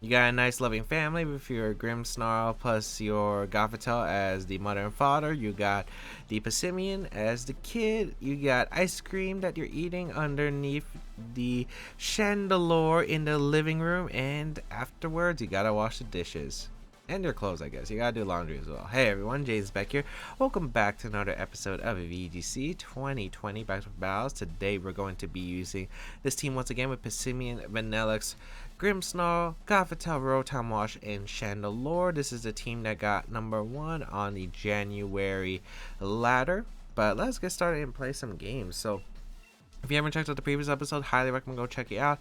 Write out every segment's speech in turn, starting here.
You got a nice loving family with your Grimmsnarl plus your Gothitelle as the mother and father. You got the Passimian as the kid. You got ice cream that you're eating underneath the chandelier in the living room. And afterwards, you gotta wash the dishes. And your clothes, I guess. You gotta do laundry as well. Hey everyone, James Baek here. Welcome back to another episode of VGC 2020 Baek Battles. Today we're going to be using this team once again with Passimian, Vanillix, Grimmsnarl, Gothitelle, Rotom Wash, and Chandelure. This is the team that got number 1 on the January ladder. But let's get started and play some games. So if you haven't checked out the previous episode, highly recommend go check it out.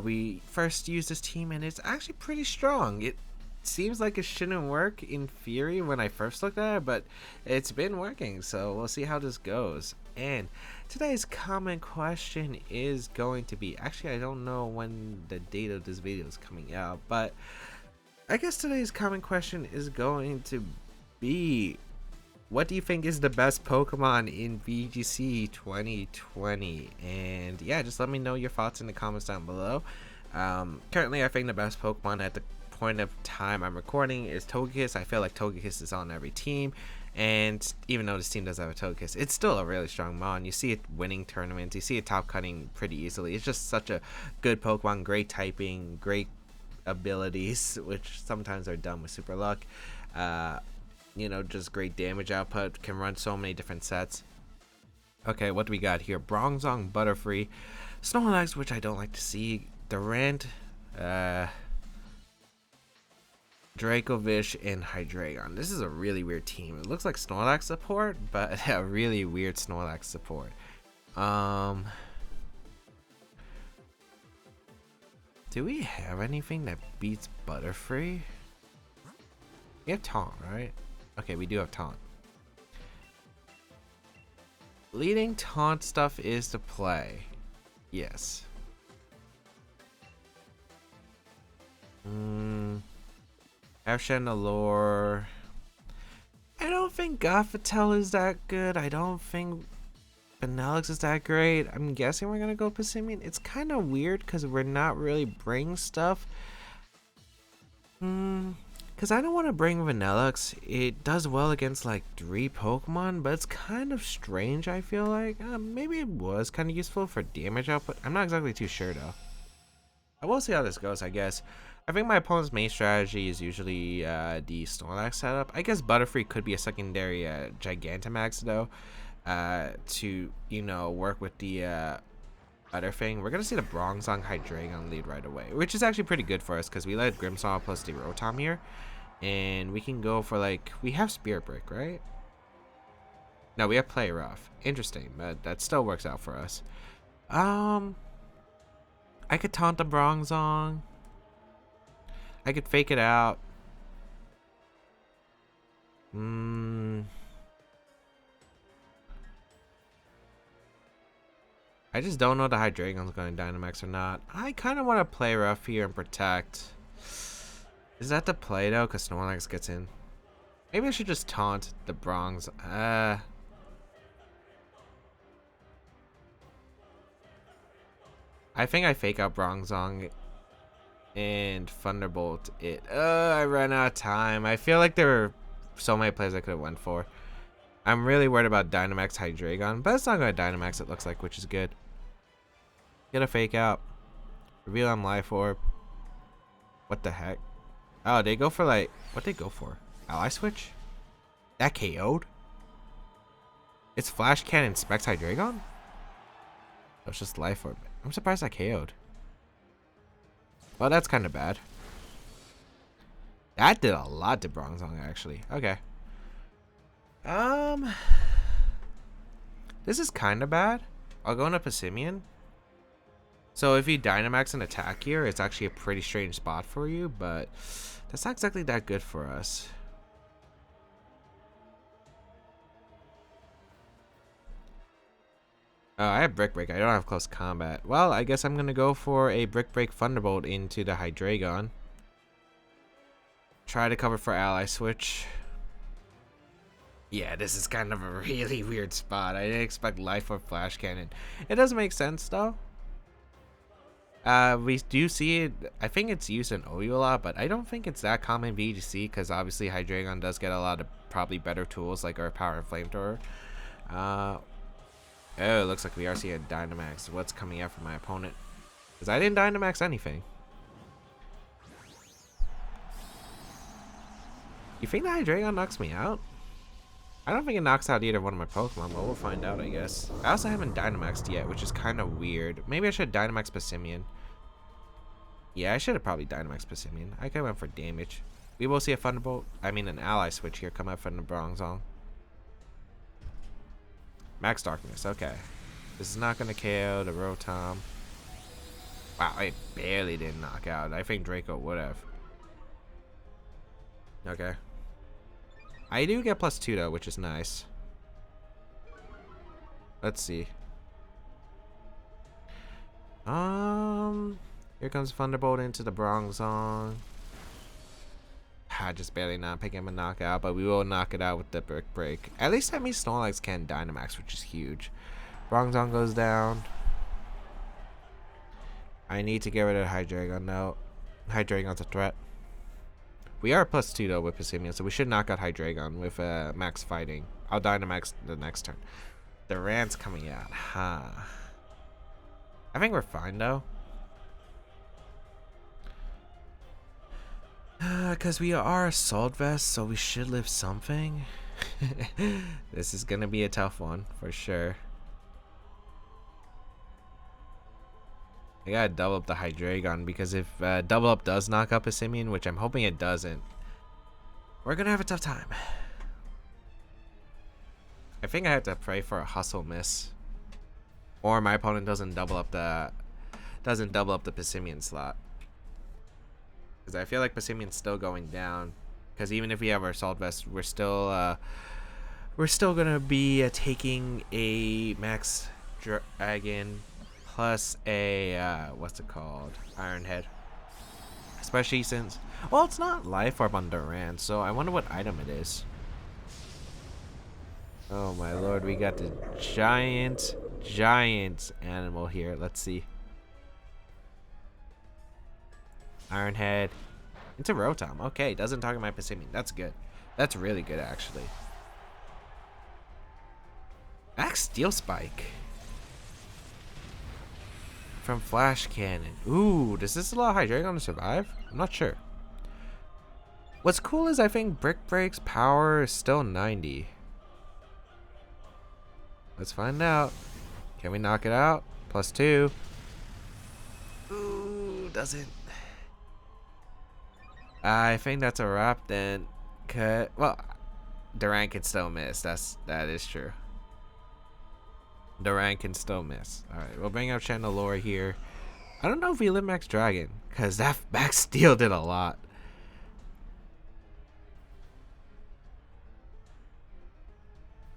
We first used this team and it's actually pretty strong. It seems like it shouldn't work in theory when I first looked at it, but it's been working, so we'll see how this goes. And today's comment question is going to be, actually I don't know when the date of this video is coming out, but I guess today's comment question is going to be, what do you think is the best Pokemon in VGC 2020? And yeah, just let me know your thoughts in the comments down below. Currently I think the best Pokemon at the point of time I'm recording is Togekiss. I feel like Togekiss is on every team, and even though this team doesn't have a Togekiss, it's still a really strong mon. You see it winning tournaments, you see it top cutting pretty easily. It's just such a good Pokemon, great typing, great abilities, which sometimes are done with super luck. You know, just great damage output, can run so many different sets. Okay, what do we got here? Bronzong, Butterfree, Snorlax, which I don't like to see, Durant, Dracovish, and Hydreigon. This is a really weird team. It looks like Snorlax support, but a really weird Snorlax support. Do we have anything that beats Butterfree? We have Taunt, right? Okay, we do have Taunt. Leading Taunt stuff is to play. Yes. Have Chandelure. I don't think Gothitelle is that good. I don't think Vanillix is that great. I'm guessing we're gonna go Passimian. It's kind of weird because we're not really bringing stuff. Because I don't want to bring Vanillix. It does well against like 3 Pokemon, but it's kind of strange, I feel like. Maybe it was kind of useful for damage output. I'm not exactly too sure though. I will see how this goes, I guess. I think my opponent's main strategy is usually the Snorlax setup. I guess Butterfree could be a secondary Gigantamax though, to, you know, work with the other thing. We're gonna see the Bronzong Hydreigon lead right away, which is actually pretty good for us because we let Grimmsnarl plus the Rotom here, and we can go for like, we have Spirit Break, right? No, we have Play Rough. Interesting, but that still works out for us. I could taunt the Bronzong. I could fake it out. I just don't know if the Hydreigon's going to Dynamax or not. I kind of want to play rough here and protect. Is that the play though? Because Snorlax gets in. Maybe I should just taunt the Bronze. I think I fake out Bronzong and Thunderbolt it. I ran out of time. I feel like there were so many plays I could have went for. I'm really worried about Dynamax Hydreigon, but it's not going to Dynamax, it looks like, which is good. Get a fake out. Reveal on Life Orb. What the heck? Oh, they go for like, what they go for? Ally Switch? That KO'd? It's Flash Cannon Specs Hydreigon? Oh, it's just Life Orb. I'm surprised I KO'd. Well, that's kind of bad. That did a lot to Bronzong, actually. Okay. This is kind of bad. I'll go into Passimian. So if you Dynamax and attack here, it's actually a pretty strange spot for you, but that's not exactly that good for us. Oh, I have Brick Break. I don't have Close Combat. Well, I guess I'm going to go for a Brick Break Thunderbolt into the Hydreigon. Try to cover for Ally Switch. Yeah, this is kind of a really weird spot. I didn't expect Life or Flash Cannon. It does make sense, though. We do see it. I think it's used in OU a lot, but I don't think it's that common in VGC because obviously Hydreigon does get a lot of probably better tools like our Power and Flamethrower. Oh, it looks like we are seeing Dynamax. What's coming out from my opponent? Because I didn't Dynamax anything. You think the Hydreigon knocks me out? I don't think it knocks out either one of my Pokemon, but we'll find out, I guess. I also haven't Dynamaxed yet, which is kind of weird. Maybe I should Dynamax Passimian. Yeah, I should have probably Dynamax Passimian. I could have went for damage. We will see a Thunderbolt. I mean, an ally switch here come out from the Bronzong. Max Darkness, okay. This is not going to KO the Rotom. Wow, it barely didn't knock out. I think Draco would have. Okay. I do get +2 though, which is nice. Let's see. Here comes Thunderbolt into the Bronzong. I just barely not picking him a knockout, but we will knock it out with the Brick Break. At least that means Snorlax can Dynamax, which is huge. Bronzong goes down. I need to get rid of Hydreigon now. Hydreigon's a threat. We are +2 though with Passimian, so we should knock out Hydreigon with Max Fighting. I'll Dynamax the next turn. The Rant's coming out. Huh. I think we're fine though. Because we are Assault Vest, so we should live something. This is going to be a tough one, for sure. I gotta double up the Hydreigon, because if double up does knock up a Passimian, which I'm hoping it doesn't, we're going to have a tough time. I think I have to pray for a Hustle miss. Or my opponent doesn't double up the Passimian slot. Because I feel like Passimian's still going down. Because even if we have our Assault Vest, we're still gonna be taking a Max Dragon plus a what's it called, Iron Head. Especially since, well, it's not Life Orb on Durant, so I wonder what item it is. Oh my lord, we got the giant animal here. Let's see. Iron Head into Rotom. Okay, doesn't target my Passimian. That's good. That's really good, actually. Max Steel Spike from Flash Cannon. Ooh, does this allow Hydreigon to survive? I'm not sure. What's cool is I think Brick Break's power is still 90. Let's find out. Can we knock it out? +2. Ooh, doesn't. I think that's a wrap then. Well, Durant can still miss. That is true. Durant can still miss. Alright, we'll bring up Chandelure here. I don't know if we live Max Dragon, because that Max Steel did a lot.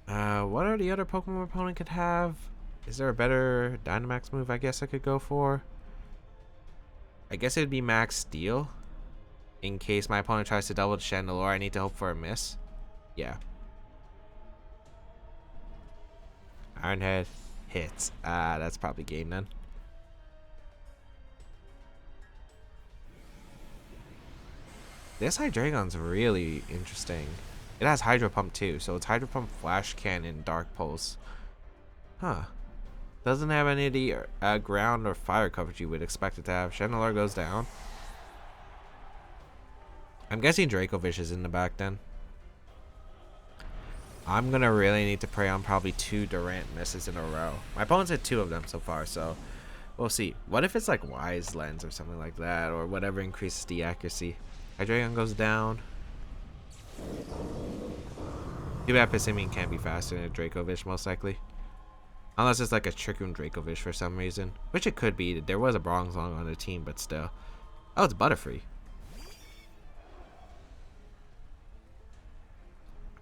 What are the other Pokemon my opponent could have? Is there a better Dynamax move I guess I could go for? I guess it would be Max Steel. In case my opponent tries to double Chandelure, I need to hope for a miss. Yeah. Iron Head hits. That's probably game then. This Hydreigon's really interesting. It has Hydro Pump too, so it's Hydro Pump, Flash Cannon, Dark Pulse. Huh. Doesn't have any of the ground or fire coverage you would expect it to have. Chandelure goes down. I'm guessing Draco Vish is in the back then. I'm gonna really need to pray on probably 2 Durant misses in a row. My opponent's hit 2 of them so far, so we'll see. What if it's like Wise Lens or something like that, or whatever increases the accuracy? Hydreigon goes down. Too bad Passimian can't be faster than a Draco Vish, most likely. Unless it's like a Trick-Room Draco Vish for some reason. Which it could be. There was a Bronzong on the team, but still. Oh, it's Butterfree.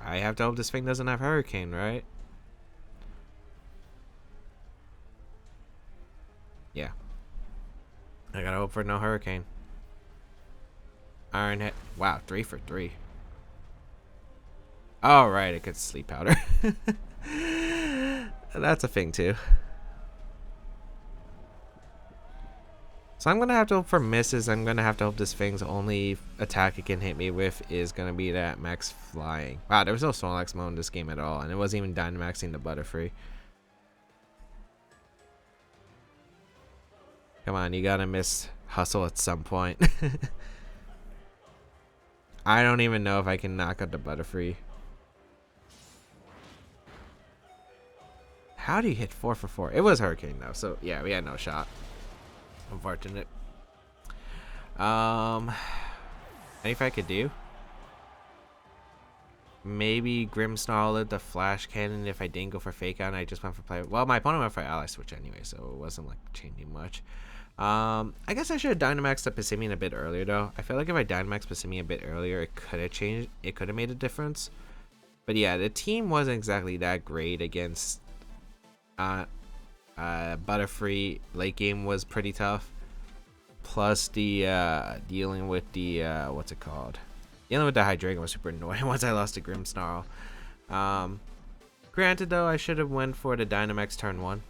I have to hope this thing doesn't have Hurricane, right? Yeah. I gotta hope for no Hurricane. Iron Head. Wow, 3 for 3. Oh, right, it gets Sleep Powder. That's a thing, too. So I'm gonna have to hope for misses. I'm gonna have to hope this thing's only attack it can hit me with is gonna be that max flying. Wow, there was no Snorlax mode in this game at all, and it wasn't even Dynamaxing the Butterfree. Come on, you gotta miss Hustle at some point. I don't even know if I can knock out the Butterfree. How do you hit 4 for 4? It was Hurricane though, so yeah, we had no shot. Unfortunate. Anything I could do? Maybe Grimmsnarl it the Flash Cannon if I didn't go for Fake Out and I just went for play. Well, my opponent went for Ally Switch anyway, so it wasn't like changing much. I guess I should have Dynamaxed the Passimian a bit earlier though. I feel like if I Dynamaxed Passimian a bit earlier, it could have changed. It could have made a difference. But yeah, the team wasn't exactly that great against Butterfree. Late game was pretty tough. Plus the dealing with the what's it called? Dealing with the Hydreigon was super annoying once I lost to Grimmsnarl. Granted though, I should have went for the Dynamax turn 1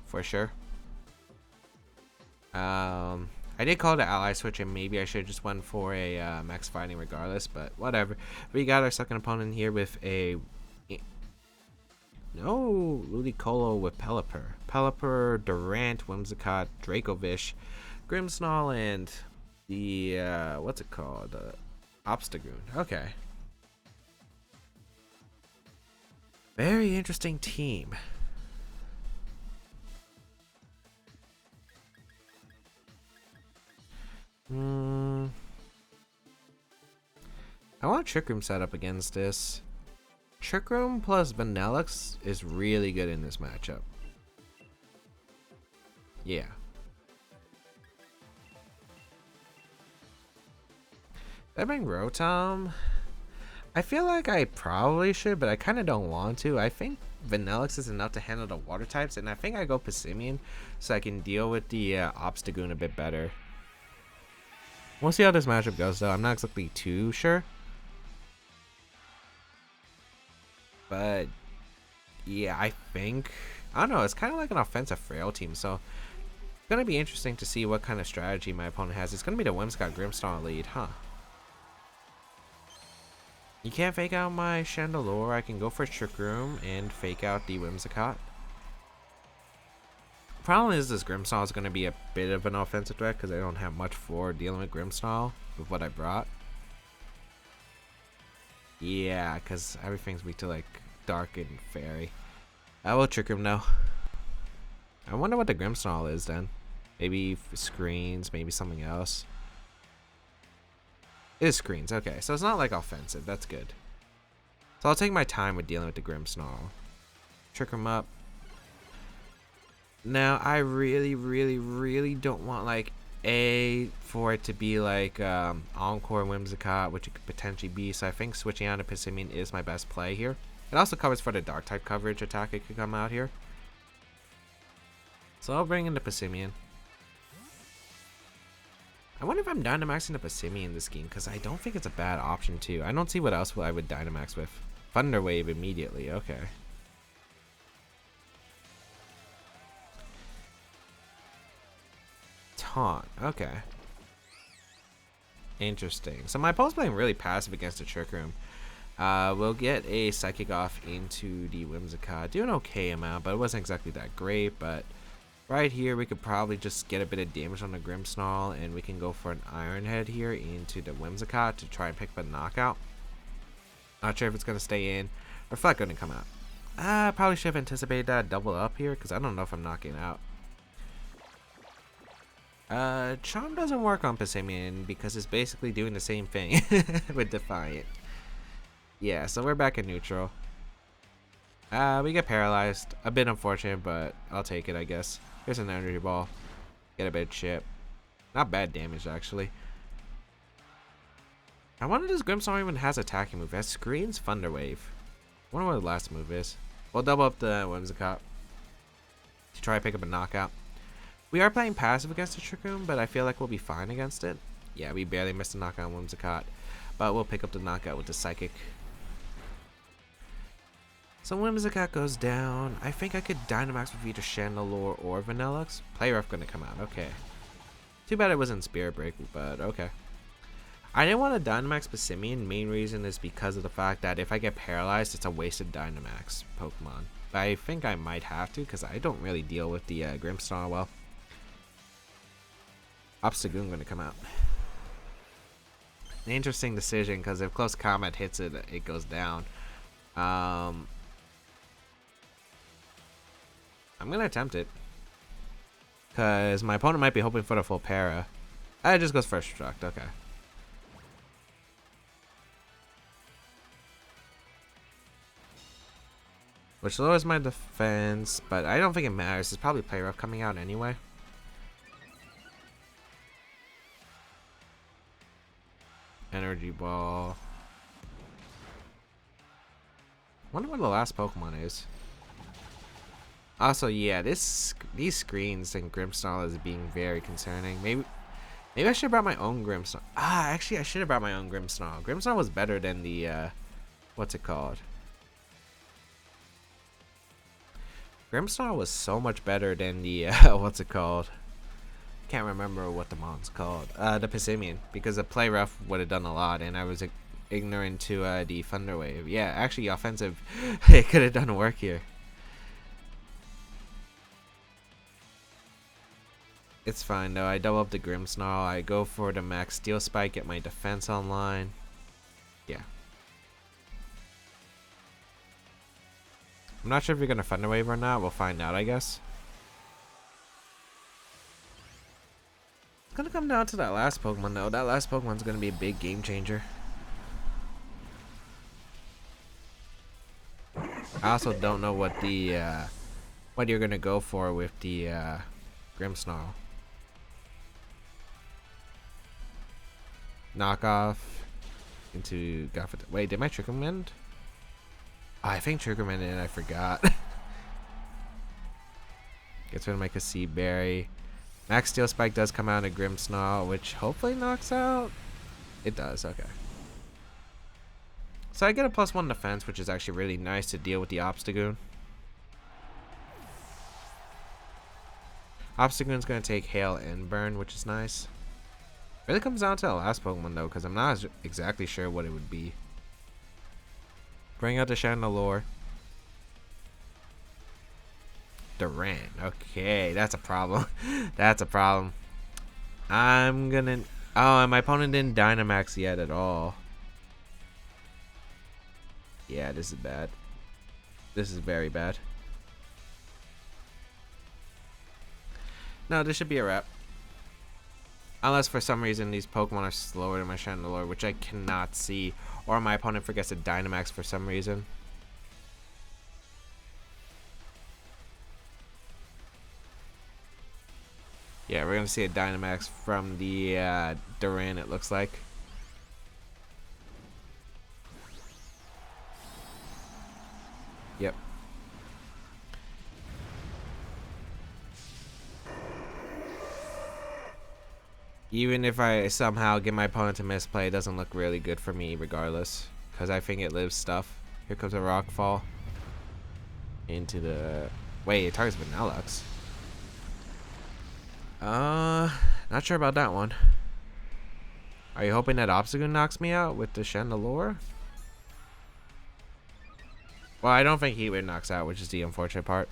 for sure. I did call the Ally Switch and maybe I should have just went for a max fighting regardless, but whatever. We got our second opponent here with a Ludicolo with Pelipper, Durant, Whimsicott, Dracovish, Grimmsnarl, and the what's it called? Obstagoon. Okay. Very interesting team. I want Trick Room set up against this. Trick Room plus Vanillix is really good in this matchup. Yeah. Did I bring Rotom? I feel like I probably should, but I kind of don't want to. I think Vanillix is enough to handle the water types, and I think I go Passimian so I can deal with the Obstagoon a bit better. We'll see how this matchup goes, though. I'm not exactly too sure. But, yeah, I don't know, it's kind of like an offensive frail team, so it's going to be interesting to see what kind of strategy my opponent has. It's going to be the Whimsicott Grimmsnarl lead, huh? You can't fake out my Chandelure. I can go for Trick Room and fake out the Whimsicott. Problem is this Grimmsnarl is going to be a bit of an offensive threat because I don't have much for dealing with Grimmsnarl with what I brought. Yeah, because everything's weak to like Dark and Fairy. I will Trick Room though. I wonder what the Grimmsnarl is then. Maybe screens, maybe something else. It is screens, okay. So it's not like offensive, that's good. So I'll take my time with dealing with the Grimmsnarl. Trick him up. Now I really don't want like for it to be like Encore Whimsicott, which it could potentially be. So I think switching out to Passimian is my best play here. It also covers for the Dark type coverage attack it could come out here. So I'll bring in the Passimian. I wonder if I'm Dynamaxing the Passimian in this game, because I don't think it's a bad option too. I don't see what else I would Dynamax with. Thunder Wave immediately, okay. Taunt, okay. Interesting. So my opponent's playing really passive against the Trick Room. We'll get a Psychic off into the Whimsicott. Do an okay amount, but it wasn't exactly that great, but right here we could probably just get a bit of damage on the Grimmsnarl, and we can go for an Iron Head here into the Whimsicott to try and pick up a knockout. Not sure if it's going to stay in or if it's going to come out. I probably should have anticipated that double up here because I don't know if I'm knocking out. Charm doesn't work on Passimian because it's basically doing the same thing with Defiant. Yeah, so we're back in neutral. We get paralyzed. A bit unfortunate, but I'll take it, I guess. Here's an energy ball. Get a bit of chip. Not bad damage, actually. I wonder if this Grimmsnarl even has attacking move. It has Screens, Thunder Wave. I wonder what the last move is. We'll double up the Whimsicott to try to pick up a knockout. We are playing passive against the Trick Room, but I feel like we'll be fine against it. Yeah, we barely missed a knockout on Whimsicott, but we'll pick up the knockout with the Psychic. So Whimsicott goes down. I think I could Dynamax with either Chandelure or Vanillix. Play rough gonna come out, okay. Too bad it wasn't Spirit Break, but okay. I didn't want to Dynamax Passimian. Main reason is because of the fact that if I get paralyzed, it's a wasted Dynamax Pokemon. But I think I might have to because I don't really deal with the Grimmsnarl well. Obstagoon going to come out. An interesting decision because if Close Combat hits it, it goes down. I'm going to attempt it. Because my opponent might be hoping for the full para. It just goes for a Struct, okay. Which lowers my defense, but I don't think it matters. It's probably Play Rough coming out anyway. Energy Ball. Wonder what the last Pokemon is. Also, yeah, these screens in Grimmsnarl is being very concerning. Maybe I should have brought my own Grimmsnarl. Actually, I should have brought my own Grimmsnarl. Grimmsnarl was better than the what's it called? Grimmsnarl was so much better than the what's it called? Can't remember what the mon's called. The Passimian, because the Play Rough would have done a lot, and I was ignorant to the Thunder Wave. Yeah, actually, offensive, it could have done work here. It's fine though. I double up the Grimmsnarl. I go for the max Steel Spike, get my defense online. Yeah. I'm not sure if you're gonna Thunder Wave or not. We'll find out, I guess. It's gonna come down to that last Pokemon though. That last Pokemon's gonna be a big game changer. I also don't know what the what you're gonna go for with the Grimmsnarl. Knockoff into Gothita. Wait, did my Trigger Mend? Oh, I think Trigger Mend and I forgot. Gets rid of my Cassib Berry. Max Steel Spike does come out of Grimmsnarl, which hopefully knocks out. It does, okay. So I get a +1 defense, which is actually really nice to deal with the Obstagoon. Obstagoon's going to take Hail and Burn, which is nice. Really comes down to the last Pokemon though, because I'm not exactly sure what it would be. Bring out the Chandelure. Durant. Okay, that's a problem. That's a problem. I'm gonna... Oh, and my opponent didn't Dynamax yet at all. Yeah, this is bad. This is very bad. No, this should be a wrap. Unless for some reason these Pokemon are slower than my Chandelure, which I cannot see. Or my opponent forgets to Dynamax for some reason. Yeah, we're going to see a Dynamax from the Durant, it looks like. Yep. Even if I somehow get my opponent to misplay, it doesn't look really good for me regardless. Because I think it lives stuff. Here comes a Rock Fall. Into the... Wait, it targets Vanillux. Not sure about that one. Are you hoping that Obstagoon knocks me out with the Chandelure? Well, I don't think Heat Wave knocks out, which is the unfortunate part.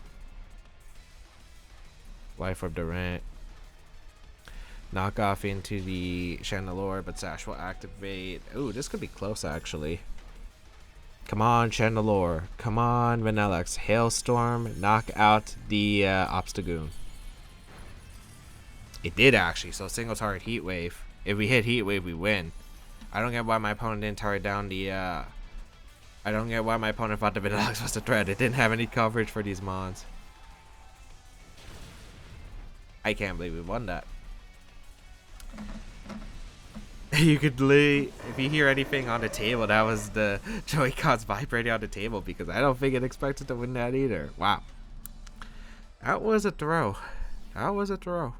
Life Orb Durant. Knock off into the Chandelure, but Sash will activate. Ooh, this could be close actually. Come on, Chandelure. Come on, Vanillux. Hailstorm. Knock out the Obstagoon. It did actually, so single target Heat Wave. If we hit Heat Wave, we win. I don't get why my opponent didn't target down the I don't get why my opponent thought the Vanillux was a threat. It didn't have any coverage for these mons. I can't believe we won that. You could literally, if you hear anything on the table, that was the Joy-Cons vibrating on the table because I don't think it expected to win that either. Wow. That was a throw. That was a throw.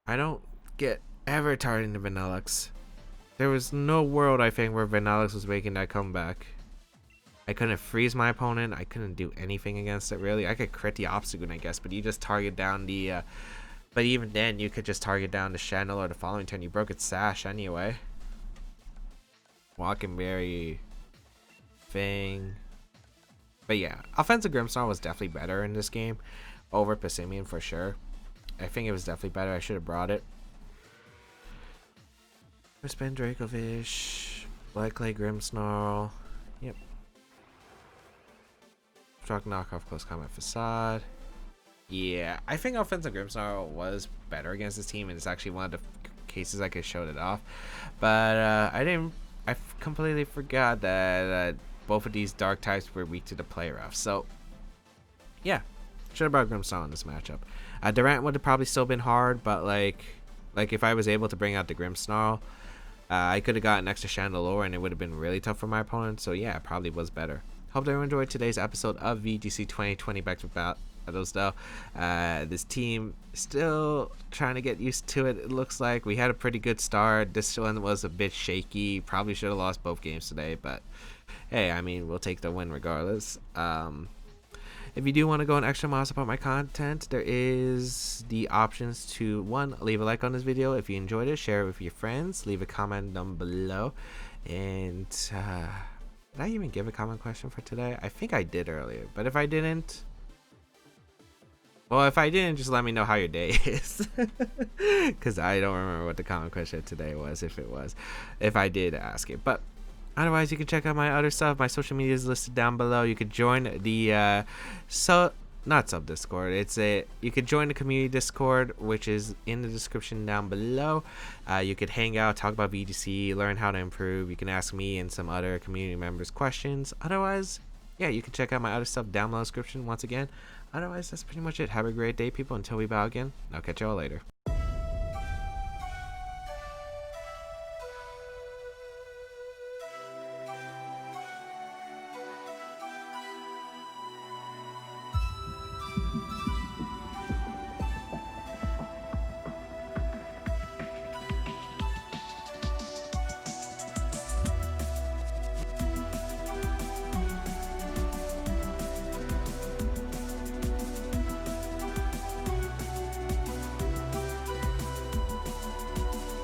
I don't get ever targeting the Vanillux. There was no world, I think, where Vanillux was making that comeback. I couldn't freeze my opponent. I couldn't do anything against it, really. I could crit the Obstagoon, I guess, but you just target down the But even then, you could just target down the Channel, or the following turn you broke its Sash anyway. Walking Berry, Fang. But yeah, offensive Grimmsnarl was definitely better in this game over Passimian for sure. I think it was definitely better. I should have brought it. Spin Dracovish, Black Clay Grimmsnarl. Yep. Struck Knockoff Close Combat Facade. Yeah, I think offensive Grimmsnarl was better against this team, and it's actually one of the cases I could show it off. But I completely forgot that both of these dark types were weak to the play rough. So yeah, should have brought Grimmsnarl in this matchup. Durant would have probably still been hard, but like if I was able to bring out the Grimmsnarl, I could have gotten extra Chandelure, and it would have been really tough for my opponent. So yeah, it probably was better. Hope everyone enjoyed today's episode of VGC 2020 Back Battles though. This team still trying to get used to it. It looks like we had a pretty good start. This one was a bit shaky. Probably should have lost both games today, but hey, I mean, we'll take the win regardless. If you do want to go an extra mile support my content, there is the options to, one, leave a like on this video if you enjoyed it, share it with your friends, leave a comment down below, and did I even give a comment question for today? I think I did earlier, but if I didn't, well, if I didn't, just let me know how your day is, because I don't remember what the comment question today was, if I did ask it. But otherwise, you can check out my other stuff. My social media is listed down below. You could join the not sub Discord. You could join the community Discord, which is in the description down below. You could hang out, talk about VGC, learn how to improve. You can ask me and some other community members questions. Otherwise, yeah, you can check out my other stuff down below in the description once again. Otherwise, that's pretty much it. Have a great day, people. Until we bow again, I'll catch y'all later.